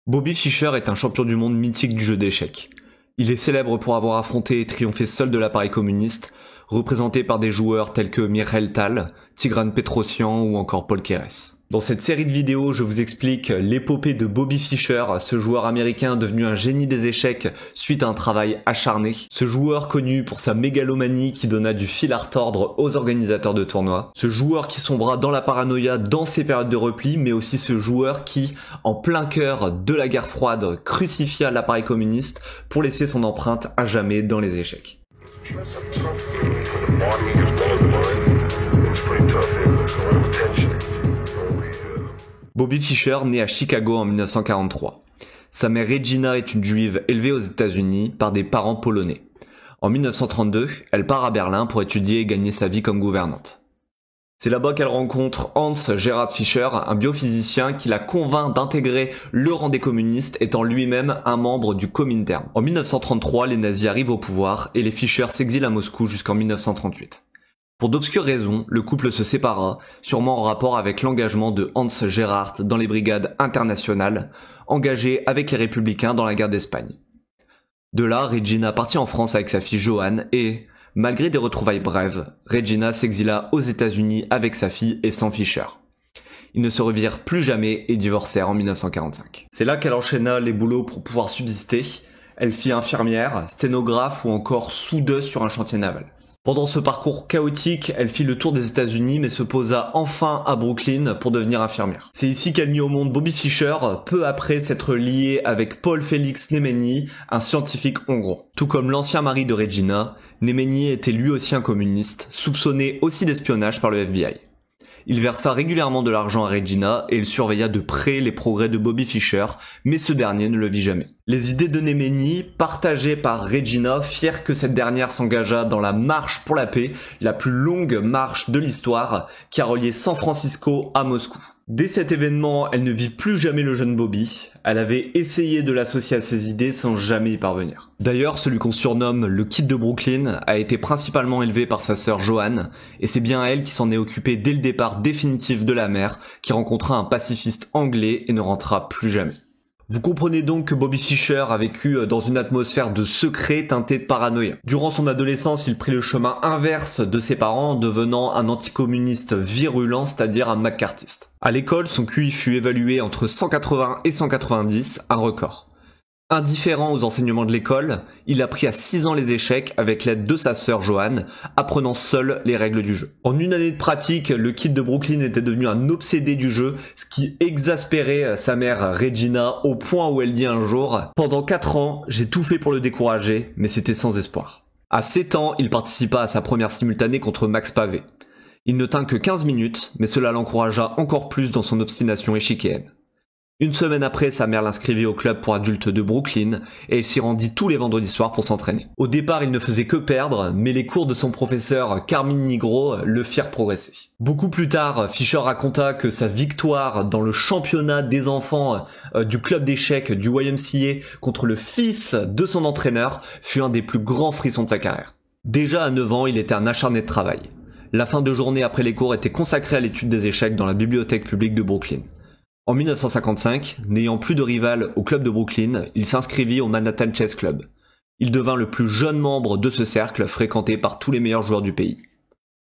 Bobby Fischer est un champion du monde mythique du jeu d'échecs. Il est célèbre pour avoir affronté et triomphé seul de l'appareil communiste, représenté par des joueurs tels que Mikhail Tal, Tigran Petrosyan ou encore Paul Keres. Dans cette série de vidéos, je vous explique l'épopée de Bobby Fischer, ce joueur américain devenu un génie des échecs suite à un travail acharné. Ce joueur connu pour sa mégalomanie qui donna du fil à retordre aux organisateurs de tournois. Ce joueur qui sombra dans la paranoïa dans ses périodes de repli, mais aussi ce joueur qui, en plein cœur de la guerre froide, crucifia l'appareil communiste pour laisser son empreinte à jamais dans les échecs. Bobby Fischer naît à Chicago en 1943. Sa mère Regina est une juive élevée aux États-Unis par des parents polonais. En 1932, elle part à Berlin pour étudier et gagner sa vie comme gouvernante. C'est là-bas qu'elle rencontre Hans Gerhard Fischer, un biophysicien qui la convainc d'intégrer le rang des communistes étant lui-même un membre du Comintern. En 1933, les nazis arrivent au pouvoir et les Fischer s'exilent à Moscou jusqu'en 1938. Pour d'obscures raisons, le couple se sépara, sûrement en rapport avec l'engagement de Hans Gerhard dans les brigades internationales, engagées avec les républicains dans la guerre d'Espagne. De là, Regina partit en France avec sa fille Johanne et, malgré des retrouvailles brèves, Regina s'exila aux États-Unis avec sa fille et sans Fischer. Ils ne se revirent plus jamais et divorcèrent en 1945. C'est là qu'elle enchaîna les boulots pour pouvoir subsister. Elle fit infirmière, sténographe ou encore soudeuse sur un chantier naval. Pendant ce parcours chaotique, elle fit le tour des États-Unis mais se posa enfin à Brooklyn pour devenir infirmière. C'est ici qu'elle mit au monde Bobby Fischer, peu après s'être liée avec Paul Félix Néményi, un scientifique hongrois. Tout comme l'ancien mari de Regina, Néményi était lui aussi un communiste, soupçonné aussi d'espionnage par le FBI. Il versa régulièrement de l'argent à Regina et il surveilla de près les progrès de Bobby Fischer, mais ce dernier ne le vit jamais. Les idées de Néményi, partagées par Regina, firent que cette dernière s'engagea dans la marche pour la paix, la plus longue marche de l'histoire, qui a relié San Francisco à Moscou. Dès cet événement, elle ne vit plus jamais le jeune Bobby. Elle avait essayé de l'associer à ses idées sans jamais y parvenir. D'ailleurs, celui qu'on surnomme le Kid de Brooklyn a été principalement élevé par sa sœur Johanne, et c'est bien elle qui s'en est occupée dès le départ définitif de la mer, qui rencontra un pacifiste anglais et ne rentra plus jamais. Vous comprenez donc que Bobby Fischer a vécu dans une atmosphère de secret teintée de paranoïa. Durant son adolescence, il prit le chemin inverse de ses parents, devenant un anticommuniste virulent, c'est-à-dire un macartiste. À l'école, son QI fut évalué entre 180 et 190, un record. Indifférent aux enseignements de l'école, il apprit à 6 ans les échecs avec l'aide de sa sœur Johanne, apprenant seul les règles du jeu. En une année de pratique, le Kid de Brooklyn était devenu un obsédé du jeu, ce qui exaspérait sa mère Regina au point où elle dit un jour « Pendant 4 ans, j'ai tout fait pour le décourager, mais c'était sans espoir ». À 7 ans, il participa à sa première simultanée contre Max Pavé. Il ne tint que 15 minutes, mais cela l'encouragea encore plus dans son obstination échiquéenne. Une semaine après, sa mère l'inscrivit au club pour adultes de Brooklyn et il s'y rendit tous les vendredis soirs pour s'entraîner. Au départ, il ne faisait que perdre, mais les cours de son professeur Carmine Nigro le firent progresser. Beaucoup plus tard, Fischer raconta que sa victoire dans le championnat des enfants du club d'échecs du YMCA contre le fils de son entraîneur fut un des plus grands frissons de sa carrière. Déjà à 9 ans, il était un acharné de travail. La fin de journée après les cours était consacrée à l'étude des échecs dans la bibliothèque publique de Brooklyn. En 1955, n'ayant plus de rival au club de Brooklyn, il s'inscrivit au Manhattan Chess Club. Il devint le plus jeune membre de ce cercle fréquenté par tous les meilleurs joueurs du pays.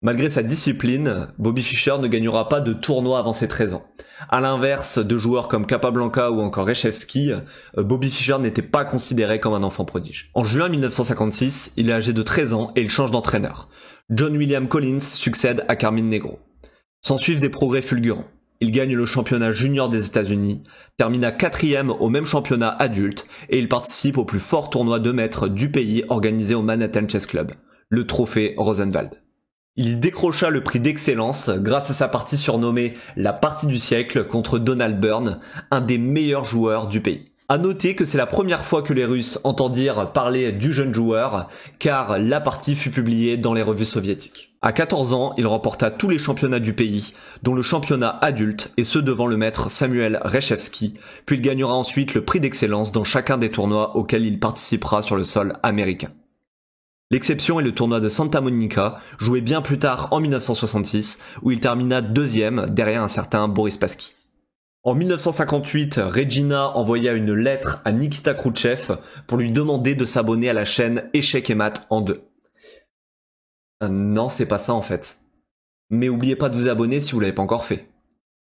Malgré sa discipline, Bobby Fischer ne gagnera pas de tournoi avant ses 13 ans. À l'inverse de joueurs comme Capablanca ou encore Reshevsky, Bobby Fischer n'était pas considéré comme un enfant prodige. En juin 1956, il est âgé de 13 ans et il change d'entraîneur. John William Collins succède à Carmine Negro. S'ensuivent des progrès fulgurants. Il gagne le championnat junior des États-Unis, termina 4e au même championnat adulte et il participe au plus fort tournoi de maîtres du pays organisé au Manhattan Chess Club, le trophée Rosenwald. Il y décrocha le prix d'excellence grâce à sa partie surnommée la partie du siècle contre Donald Byrne, un des meilleurs joueurs du pays. À noter que c'est la première fois que les Russes entendirent parler du jeune joueur, car la partie fut publiée dans les revues soviétiques. À 14 ans, il remporta tous les championnats du pays, dont le championnat adulte, et ce devant le maître Samuel Reshevsky, puis il gagnera ensuite le prix d'excellence dans chacun des tournois auxquels il participera sur le sol américain. L'exception est le tournoi de Santa Monica, joué bien plus tard en 1966, où il termina 2e derrière un certain Boris Spassky. En 1958, Regina envoya une lettre à Nikita Khrouchtchev pour lui demander de s'abonner à la chaîne Échecs et Maths en 2. Non, c'est pas ça en fait. Mais oubliez pas de vous abonner si vous l'avez pas encore fait.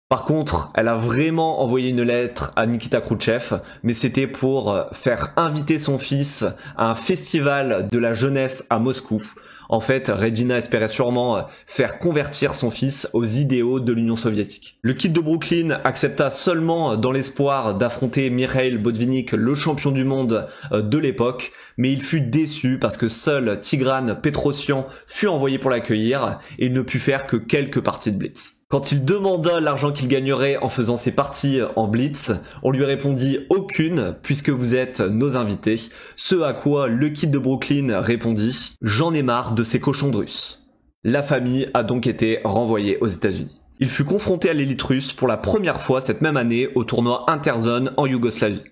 Par contre, elle a vraiment envoyé une lettre à Nikita Khrouchtchev, mais c'était pour faire inviter son fils à un festival de la jeunesse à Moscou. En fait, Regina espérait sûrement faire convertir son fils aux idéaux de l'Union soviétique. Le Kid de Brooklyn accepta seulement dans l'espoir d'affronter Mikhail Botvinnik, le champion du monde de l'époque, mais il fut déçu parce que seul Tigran Petrosian fut envoyé pour l'accueillir et il ne put faire que quelques parties de blitz. Quand il demanda l'argent qu'il gagnerait en faisant ses parties en blitz, on lui répondit aucune puisque vous êtes nos invités, ce à quoi le Kid de Brooklyn répondit « J'en ai marre de ces cochons de Russes ». La famille a donc été renvoyée aux États-Unis. Il fut confronté à l'élite russe pour la première fois cette même année au tournoi Interzone en Yougoslavie.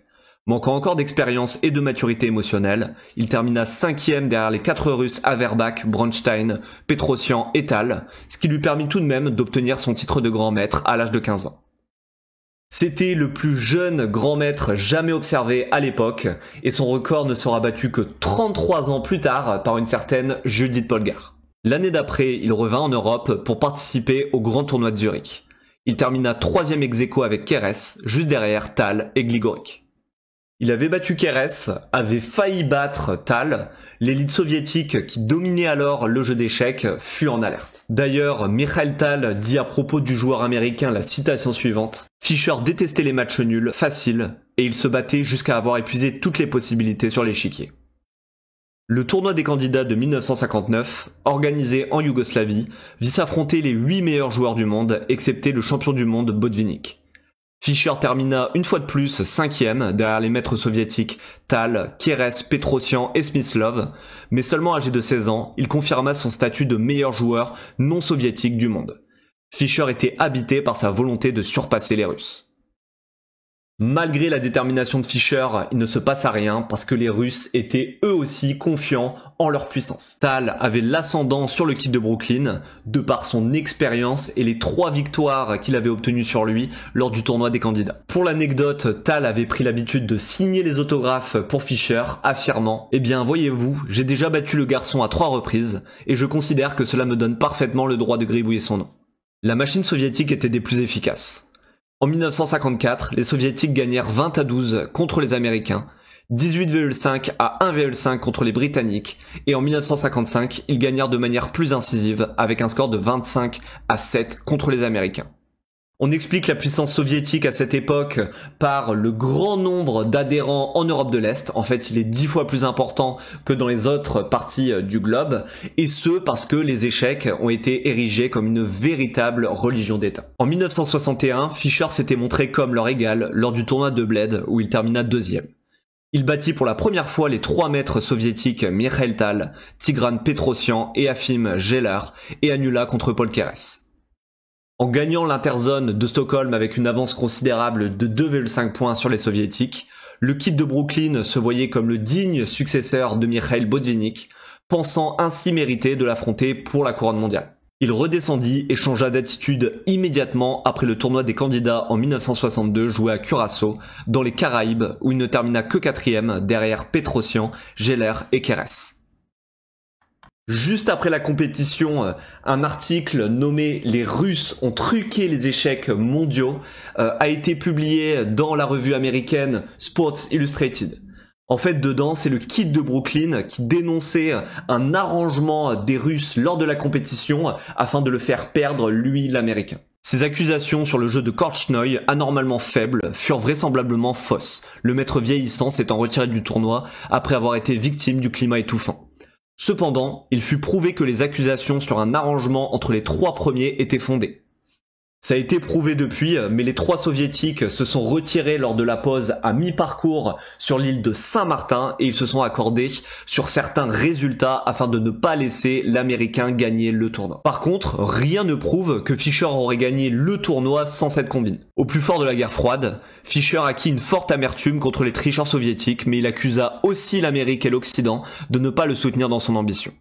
Manquant encore d'expérience et de maturité émotionnelle, il termina 5e derrière les 4 Russes Averbakh, Bronstein, Petrosian et Tal, ce qui lui permit tout de même d'obtenir son titre de grand maître à l'âge de 15 ans. C'était le plus jeune grand maître jamais observé à l'époque, et son record ne sera battu que 33 ans plus tard par une certaine Judith Polgar. L'année d'après, il revint en Europe pour participer au grand tournoi de Zurich. Il termina 3e ex-aequo avec Keres, juste derrière Tal et Gligorik. Il avait battu Keres, avait failli battre Tal, l'élite soviétique qui dominait alors le jeu d'échecs fut en alerte. D'ailleurs, Mikhail Tal dit à propos du joueur américain la citation suivante « Fischer détestait les matchs nuls, faciles, et il se battait jusqu'à avoir épuisé toutes les possibilités sur l'échiquier ». Le tournoi des candidats de 1959, organisé en Yougoslavie, vit s'affronter les 8 meilleurs joueurs du monde, excepté le champion du monde Botvinnik. Fischer termina une fois de plus 5e derrière les maîtres soviétiques Tal, Keres, Petrosian et Smyslov, mais seulement âgé de 16 ans, il confirma son statut de meilleur joueur non soviétique du monde. Fischer était habité par sa volonté de surpasser les Russes. Malgré la détermination de Fischer, il ne se passa rien parce que les Russes étaient eux aussi confiants en leur puissance. Tal avait l'ascendant sur le Kid de Brooklyn de par son expérience et les 3 victoires qu'il avait obtenues sur lui lors du tournoi des candidats. Pour l'anecdote, Tal avait pris l'habitude de signer les autographes pour Fischer, affirmant « Eh bien, voyez-vous, j'ai déjà battu le garçon à 3 reprises et je considère que cela me donne parfaitement le droit de gribouiller son nom. » La machine soviétique était des plus efficaces. En 1954, les soviétiques gagnèrent 20-12 contre les Américains, 18,5 à 1,5 contre les Britanniques, et en 1955, ils gagnèrent de manière plus incisive avec un score de 25-7 contre les Américains. On explique la puissance soviétique à cette époque par le grand nombre d'adhérents en Europe de l'Est. En fait, il est 10 fois plus important que dans les autres parties du globe. Et ce, parce que les échecs ont été érigés comme une véritable religion d'État. En 1961, Fischer s'était montré comme leur égal lors du tournoi de Bled où il termina 2e. Il battit pour la première fois les 3 maîtres soviétiques Mikhail Tal, Tigran Petrosian et Afim Geller et annula contre Paul Keres. En gagnant l'Interzone de Stockholm avec une avance considérable de 2,5 points sur les soviétiques, le Kid de Brooklyn se voyait comme le digne successeur de Mikhail Botvinnik, pensant ainsi mériter de l'affronter pour la couronne mondiale. Il redescendit et changea d'attitude immédiatement après le tournoi des candidats en 1962 joué à Curaçao, dans les Caraïbes, où il ne termina que 4e derrière Petrosian, Geller et Keres. Juste après la compétition, un article nommé « Les Russes ont truqué les échecs mondiaux » a été publié dans la revue américaine Sports Illustrated. En fait, dedans, c'est le Kid de Brooklyn qui dénonçait un arrangement des Russes lors de la compétition afin de le faire perdre, lui, l'Américain. Ces accusations sur le jeu de Korchnoi, anormalement faibles, furent vraisemblablement fausses, le maître vieillissant s'étant retiré du tournoi après avoir été victime du climat étouffant. Cependant, il fut prouvé que les accusations sur un arrangement entre les 3 premiers étaient fondées. Ça a été prouvé depuis, mais les 3 soviétiques se sont retirés lors de la pause à mi-parcours sur l'île de Saint-Martin et ils se sont accordés sur certains résultats afin de ne pas laisser l'Américain gagner le tournoi. Par contre, rien ne prouve que Fischer aurait gagné le tournoi sans cette combine. Au plus fort de la guerre froide, Fischer acquit une forte amertume contre les tricheurs soviétiques, mais il accusa aussi l'Amérique et l'Occident de ne pas le soutenir dans son ambition.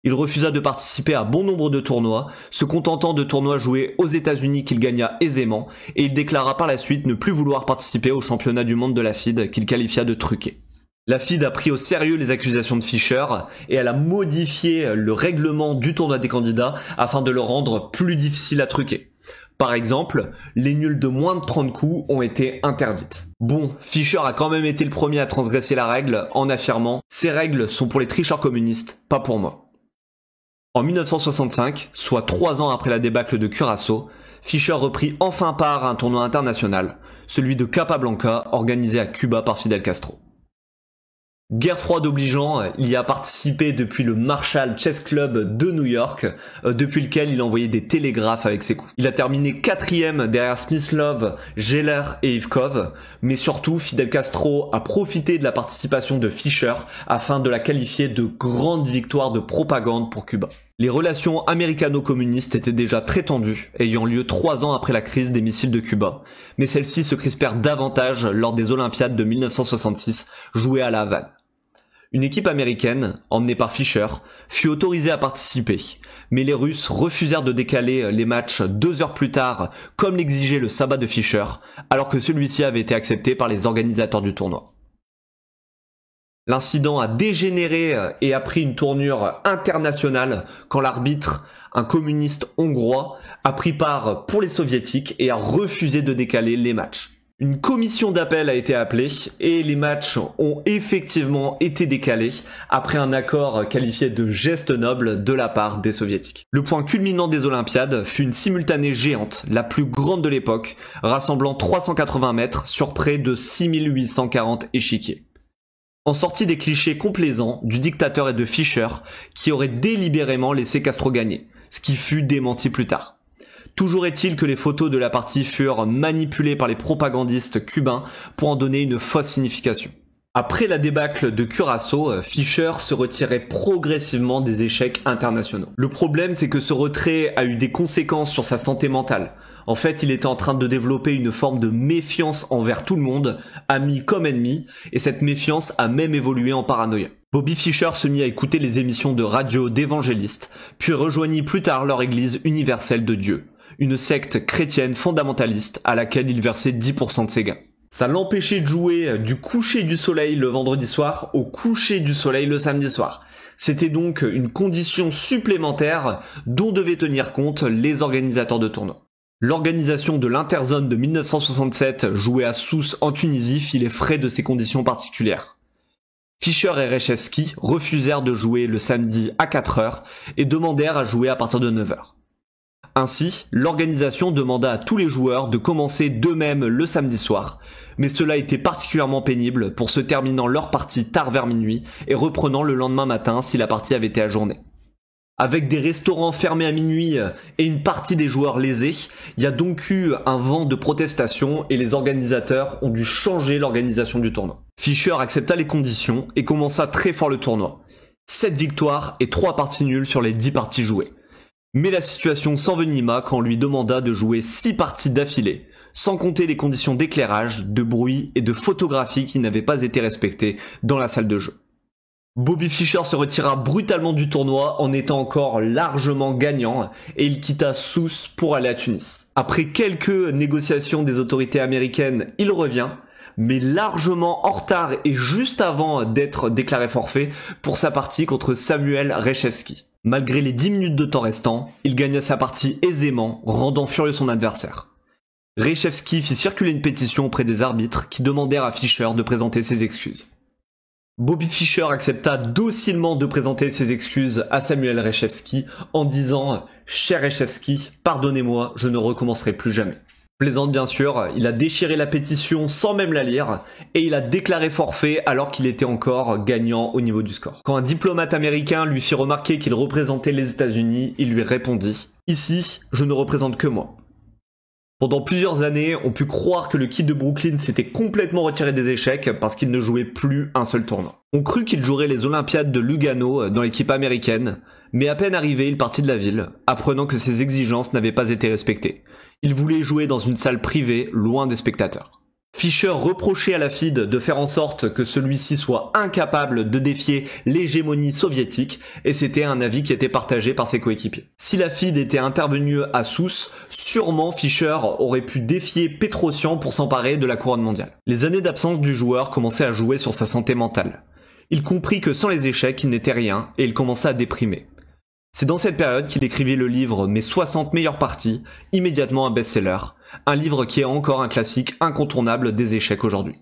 Il refusa de participer à bon nombre de tournois, se contentant de tournois joués aux États-Unis qu'il gagna aisément, et il déclara par la suite ne plus vouloir participer au championnat du monde de la FIDE qu'il qualifia de truqué. La FIDE a pris au sérieux les accusations de Fischer et elle a modifié le règlement du tournoi des candidats afin de le rendre plus difficile à truquer. Par exemple, les nuls de moins de 30 coups ont été interdites. Bon, Fischer a quand même été le premier à transgresser la règle en affirmant « Ces règles sont pour les tricheurs communistes, pas pour moi ». En 1965, soit 3 ans après la débâcle de Curaçao, Fischer reprit enfin part à un tournoi international, celui de Capablanca organisé à Cuba par Fidel Castro. Guerre froide obligeant, il y a participé depuis le Marshall Chess Club de New York, depuis lequel il envoyait des télégraphes avec ses coups. Il a terminé 4e derrière Smyslov, Geller et Ivkov, mais surtout Fidel Castro a profité de la participation de Fischer afin de la qualifier de grande victoire de propagande pour Cuba. Les relations américano-communistes étaient déjà très tendues, ayant lieu 3 ans après la crise des missiles de Cuba, mais celles-ci se crispèrent davantage lors des Olympiades de 1966, jouées à La Havane. Une équipe américaine, emmenée par Fischer, fut autorisée à participer, mais les Russes refusèrent de décaler les matchs 2 heures plus tard, comme l'exigeait le sabbat de Fischer, alors que celui-ci avait été accepté par les organisateurs du tournoi. L'incident a dégénéré et a pris une tournure internationale quand l'arbitre, un communiste hongrois, a pris part pour les soviétiques et a refusé de décaler les matchs. Une commission d'appel a été appelée et les matchs ont effectivement été décalés après un accord qualifié de geste noble de la part des soviétiques. Le point culminant des Olympiades fut une simultanée géante, la plus grande de l'époque, rassemblant 380 mètres sur près de 6840 échiquiers. En sortie des clichés complaisants du dictateur et de Fischer qui aurait délibérément laissé Castro gagner, ce qui fut démenti plus tard. Toujours est-il que les photos de la partie furent manipulées par les propagandistes cubains pour en donner une fausse signification. Après la débâcle de Curaçao, Fischer se retirait progressivement des échecs internationaux. Le problème, c'est que ce retrait a eu des conséquences sur sa santé mentale. En fait, il était en train de développer une forme de méfiance envers tout le monde, amis comme ennemis, et cette méfiance a même évolué en paranoïa. Bobby Fischer se mit à écouter les émissions de radio d'évangélistes, puis rejoignit plus tard leur église universelle de Dieu, une secte chrétienne fondamentaliste à laquelle il versait 10% de ses gains. Ça l'empêchait de jouer du coucher du soleil le vendredi soir au coucher du soleil le samedi soir. C'était donc une condition supplémentaire dont devaient tenir compte les organisateurs de tournois. L'organisation de l'Interzone de 1967 jouée à Sousse en Tunisie fit les frais de ces conditions particulières. Fischer et Reshevsky refusèrent de jouer le samedi à 4h et demandèrent à jouer à partir de 9h. Ainsi, l'organisation demanda à tous les joueurs de commencer d'eux-mêmes le samedi soir, mais cela était particulièrement pénible pour se terminant leur partie tard vers minuit et reprenant le lendemain matin si la partie avait été ajournée. Avec des restaurants fermés à minuit et une partie des joueurs lésés, il y a donc eu un vent de protestation et les organisateurs ont dû changer l'organisation du tournoi. Fischer accepta les conditions et commença très fort le tournoi. 7 victoires et 3 parties nulles sur les 10 parties jouées. Mais la situation s'envenima quand on lui demanda de jouer 6 parties d'affilée, sans compter les conditions d'éclairage, de bruit et de photographie qui n'avaient pas été respectées dans la salle de jeu. Bobby Fischer se retira brutalement du tournoi en étant encore largement gagnant et il quitta Sousse pour aller à Tunis. Après quelques négociations des autorités américaines, il revient, mais largement en retard et juste avant d'être déclaré forfait pour sa partie contre Samuel Reshevsky. Malgré les 10 minutes de temps restants, il gagna sa partie aisément, rendant furieux son adversaire. Reshevsky fit circuler une pétition auprès des arbitres qui demandèrent à Fischer de présenter ses excuses. Bobby Fischer accepta docilement de présenter ses excuses à Samuel Reshevsky en disant « Cher Reshevsky, pardonnez-moi, je ne recommencerai plus jamais ». Plaisante bien sûr, il a déchiré la pétition sans même la lire et il a déclaré forfait alors qu'il était encore gagnant au niveau du score. Quand un diplomate américain lui fit remarquer qu'il représentait les États-Unis, il lui répondit « Ici, je ne représente que moi ». Pendant plusieurs années, on put croire que le Kid de Brooklyn s'était complètement retiré des échecs parce qu'il ne jouait plus un seul tournoi. On crut qu'il jouerait les Olympiades de Lugano dans l'équipe américaine, mais à peine arrivé, il partit de la ville, apprenant que ses exigences n'avaient pas été respectées. Il voulait jouer dans une salle privée, loin des spectateurs. Fischer reprochait à la FID de faire en sorte que celui-ci soit incapable de défier l'hégémonie soviétique, et c'était un avis qui était partagé par ses coéquipiers. Si la FID était intervenue à Sousse, sûrement Fischer aurait pu défier Petrosian pour s'emparer de la couronne mondiale. Les années d'absence du joueur commençaient à jouer sur sa santé mentale. Il comprit que sans les échecs, il n'était rien, et il commença à déprimer. C'est dans cette période qu'il écrivit le livre « Mes 60 meilleures parties », immédiatement un best-seller, un livre qui est encore un classique incontournable des échecs aujourd'hui.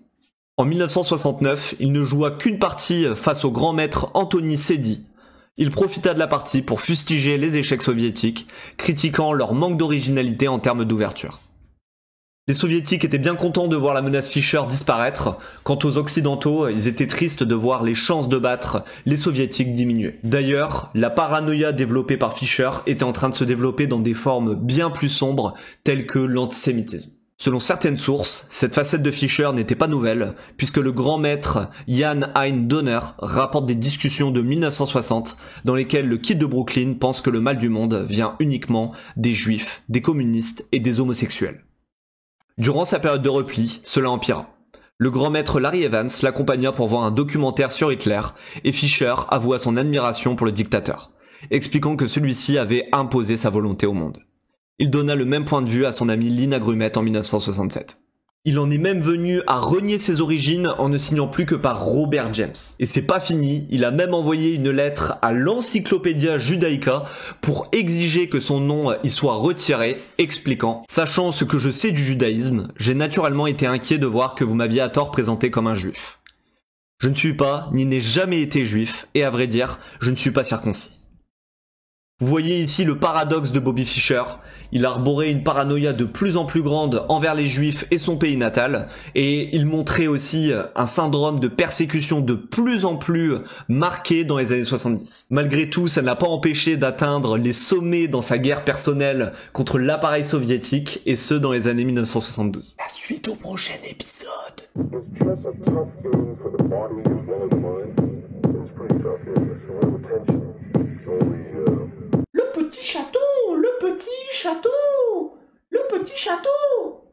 En 1969, il ne joua qu'une partie face au grand maître Anthony Sedi. Il profita de la partie pour fustiger les échecs soviétiques, critiquant leur manque d'originalité en termes d'ouverture. Les soviétiques étaient bien contents de voir la menace Fischer disparaître, quant aux occidentaux, ils étaient tristes de voir les chances de battre les soviétiques diminuer. D'ailleurs, la paranoïa développée par Fischer était en train de se développer dans des formes bien plus sombres, telles que l'antisémitisme. Selon certaines sources, cette facette de Fischer n'était pas nouvelle, puisque le grand maître Jan Hein Donner rapporte des discussions de 1960 dans lesquelles le Kid de Brooklyn pense que le mal du monde vient uniquement des juifs, des communistes et des homosexuels. Durant sa période de repli, cela empira. Le grand maître Larry Evans l'accompagna pour voir un documentaire sur Hitler et Fischer avoua son admiration pour le dictateur, expliquant que celui-ci avait imposé sa volonté au monde. Il donna le même point de vue à son ami Lina Grumet en 1967. Il en est même venu à renier ses origines en ne signant plus que par Robert James. Et c'est pas fini, il a même envoyé une lettre à l'Encyclopædia Judaica pour exiger que son nom y soit retiré, expliquant « Sachant ce que je sais du judaïsme, j'ai naturellement été inquiet de voir que vous m'aviez à tort présenté comme un juif. Je ne suis pas, ni n'ai jamais été juif, et à vrai dire, je ne suis pas circoncis. » Vous voyez ici le paradoxe de Bobby Fischer. Il arborait une paranoïa de plus en plus grande envers les juifs et son pays natal, et il montrait aussi un syndrome de persécution de plus en plus marqué dans les années 70. Malgré tout, ça ne l'a pas empêché d'atteindre les sommets dans sa guerre personnelle contre l'appareil soviétique, et ce dans les années 1972. La suite au prochain épisode. Le petit château, le petit château, le petit château.